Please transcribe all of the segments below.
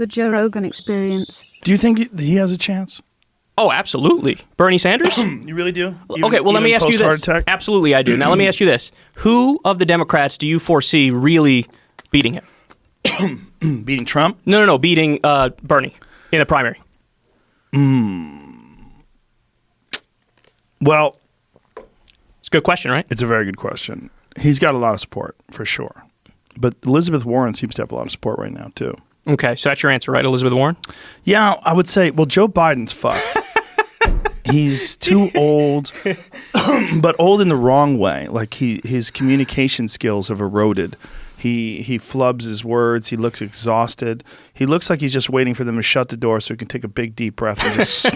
The Joe Rogan Experience. Do you think he has a chance? Oh, absolutely. Bernie Sanders? You really do? Okay, well, let me ask you this. Attack? Absolutely, I do. Now, let me ask you this. Who of the Democrats do you foresee really beating him? Beating Trump? No, beating Bernie in the primary. Well, It's a good question, right? it's a very good question. He's got a lot of support, for sure. But Elizabeth Warren seems to have a lot of support right now, too. Okay, so that's your answer, right, Elizabeth Warren? Yeah, I would say, well, Joe Biden's fucked. He's too old, but old in the wrong way. Like his communication skills have eroded. He flubs his words. He looks exhausted. He looks like he's just waiting for them to shut the door so he can take a big deep breath and just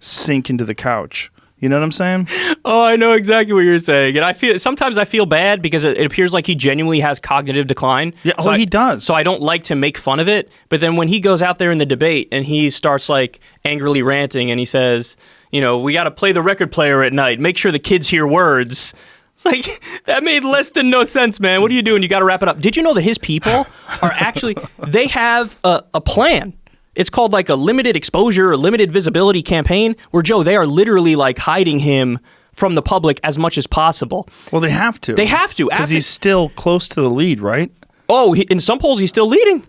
sink into the couch. You know what I'm saying? Oh, I know exactly what you're saying. And sometimes I feel bad because it appears like he genuinely has cognitive decline. Yeah, so he does. So I don't like to make fun of it. But then when he goes out there in the debate and he starts like angrily ranting and he says, you know, we got to play the record player at night, make sure the kids hear words. It's like, that made less than no sense, man. What are you doing? You got to wrap it up. Did you know that his people are actually, they have a plan. It's called like a limited exposure or limited visibility campaign where, Joe, they are literally like hiding him from the public as much as possible. Well, they have to. They have to. Because he's still close to the lead, right? Oh, in some polls, he's still leading.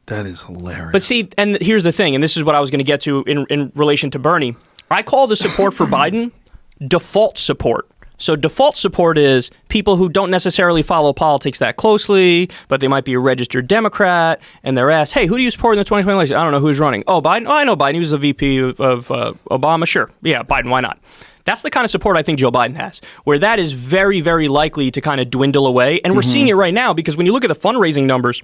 That is hilarious. But see, and here's the thing, and this is what I was going to get to in relation to Bernie. I call the support for Biden default support. So default support is people who don't necessarily follow politics that closely, but they might be a registered Democrat, and they're asked, hey, who do you support in the 2020 election? I don't know who's running. Oh, Biden? Oh, I know Biden. He was the VP of Obama. Sure. Yeah, Biden. Why not? That's the kind of support I think Joe Biden has, where that is very, very likely to kind of dwindle away. And we're seeing it right now because when you look at the fundraising numbers,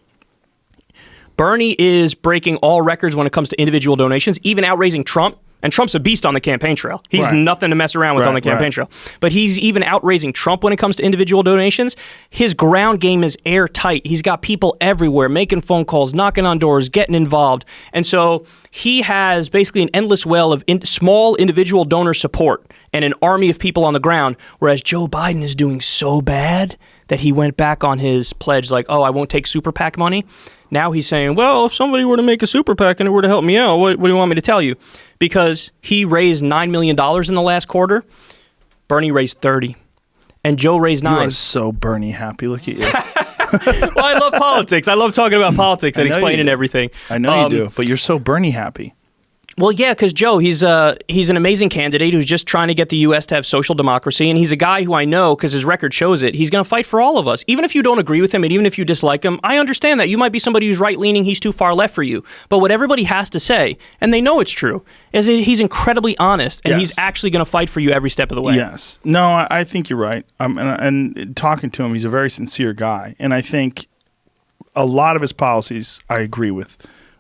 Bernie is breaking all records when it comes to individual donations, even outraising Trump. And Trump's a beast on the campaign trail. He's nothing to mess around with on the campaign trail. But he's even outraising Trump when it comes to individual donations. His ground game is airtight. He's got people everywhere making phone calls, knocking on doors, getting involved. And so he has basically an endless well of small individual donor support and an army of people on the ground, whereas Joe Biden is doing so bad that he went back on his pledge like, oh, I won't take super PAC money. Now he's saying, well, if somebody were to make a super PAC and it were to help me out, what do you want me to tell you? Because he raised $9 million in the last quarter. Bernie raised 30. And Joe raised 9. You are so Bernie happy. Look at you. Well, I love politics. I love talking about politics and explaining everything. I know you do, but you're so Bernie happy. Well, yeah, because Joe, he's an amazing candidate who's just trying to get the U.S. to have social democracy, and he's a guy who I know, because his record shows it, he's going to fight for all of us. Even if you don't agree with him and even if you dislike him, I understand that. You might be somebody who's right-leaning, he's too far left for you. But what everybody has to say, and they know it's true, is that he's incredibly honest, and he's actually going to fight for you every step of the way. Yes. No, I think you're right. And talking to him, he's a very sincere guy, and I think a lot of his policies I agree with.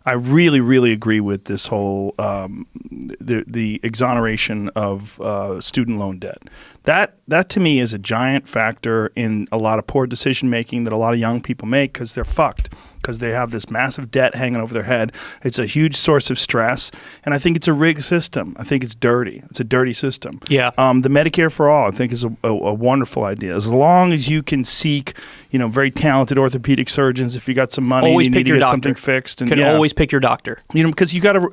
I really, really agree with this whole the exoneration of student loan debt. That to me is a giant factor in a lot of poor decision making that a lot of young people make because they're fucked. Because they have this massive debt hanging over their head. It's a huge source of stress, and I think it's a rigged system. I think it's dirty. It's a dirty system. Yeah. The Medicare for All, I think, is a wonderful idea. As long as you can seek, very talented orthopedic surgeons, if you got some money, always and you need to get something fixed. And always pick your doctor. Because you got to.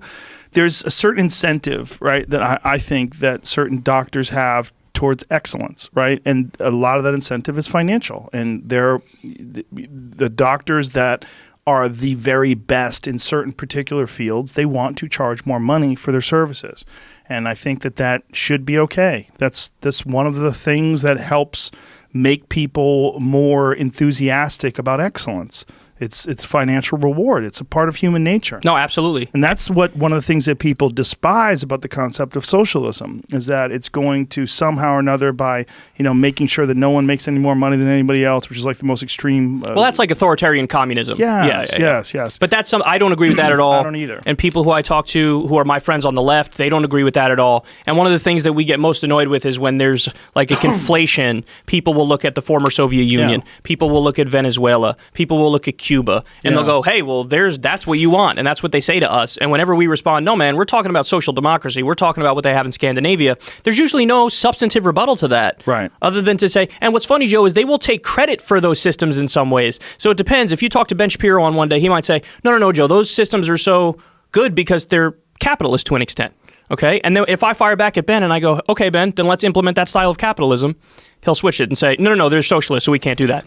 There's a certain incentive, right, that I think that certain doctors have towards excellence, right? And a lot of that incentive is financial. And they're the doctors that are the very best in certain particular fields, they want to charge more money for their services. And I think that should be okay. That's one of the things that helps make people more enthusiastic about excellence. It's financial reward. It's a part of human nature. No, absolutely. And that's one of the things that people despise about the concept of socialism is that it's going to somehow or another by, making sure that no one makes any more money than anybody else, which is like the most extreme. Well, that's like authoritarian communism. Yes. But I don't agree with that at all. I don't either. And people who I talk to who are my friends on the left, they don't agree with that at all. And one of the things that we get most annoyed with is when there's like a conflation, people will look at the former Soviet Union. Yeah. People will look at Venezuela. People will look at Cuba. Cuba, and they'll go, hey, well, that's what you want, and that's what they say to us. And whenever we respond, no, man, we're talking about social democracy, we're talking about what they have in Scandinavia, there's usually no substantive rebuttal to that. Right. Other than to say, and what's funny, Joe, is they will take credit for those systems in some ways. So it depends. If you talk to Ben Shapiro on one day, he might say, no, Joe, those systems are so good because they're capitalist to an extent. Okay, and then if I fire back at Ben and I go, okay, Ben, then let's implement that style of capitalism, he'll switch it and say, no, they're socialists, so we can't do that.